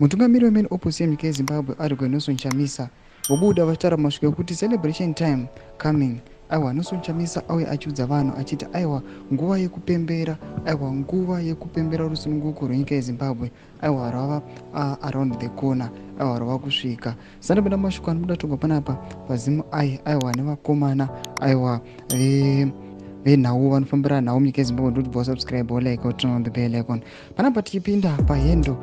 Mutungamiri wemain opposition munyika yeZimbabwe ari Nelson Chamisa vobuda vachitaura masvika ekuti celebration time coming. Aiwa, Nelson Chamisa auya achiudza vanhu achiti aiwa nguva yekupembera, aiwa nguva yekupembera rusununguko rwenyika yeZimbabwe aiwa rava around the corner, aiwa rava kusvika. Zandapinda mashoko anobuda tobva panapa pazimu aiwa nevakomana aiwa venhau vanofambira nhau munyika yeZimbabwe ndoti bva like turn on the bell icon. Panapa tichipinda pahendo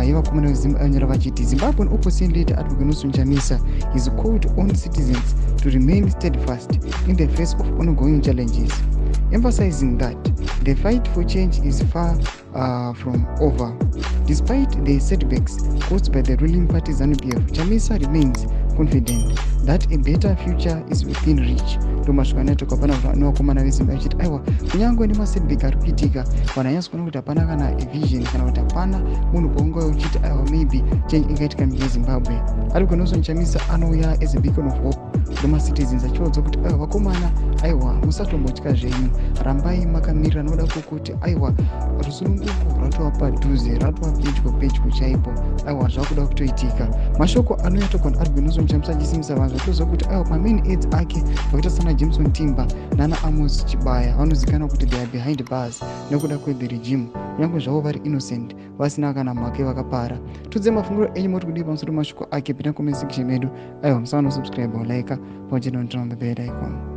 yevakomana veZimbabwe vanyora vachiti Zimbabwean opposition leader Advocate Nelson Chamisa is called on citizens to remain steadfast in the face of ongoing challenges, emphasizing that the fight for change is far from over. Despite the setbacks caused by the ruling party ZANU-PF, Chamisa remains confident that a better future is within reach. Ndomashoko anatoka pana nevakomana veZimbabwe achiti aiwa kunyangwe nemasetback ari kuitika vanhu anyatso kuona kuti hapana kana vision kana kuti hapana munhu paunga uchiti aiwa maybe change ingaitika munyika yeZimbabwe. Ari Nelson Chamisa anouya as a beacon of hope citizens achiudza kuti aiwa vakomana aiwa musatombotya zvenyu, rambai makamirira noda kwokuti aiwa rusununguko ratova padhuze, ratova pedyo chaipo, aiwa zvakuda kutoitika. Mashoko anouya togwa naAdvocate Nelson Chamisa achisimisa vanhu vachitoziva kuti aiwa main aids ake vakaita sana Jameson Timber nana Amos Chibaya vanozivikanwa kuti they are behind bars nekuda kwethe regime, kunyange zvavo vari innocent vasina kana mhaka vakapara. Tudze mafungiro enyu moti kudii pamusoro mashoko ake. Pinda comment section medu aiwa musaona subscribe like pamwe chete noturn on the bell icon.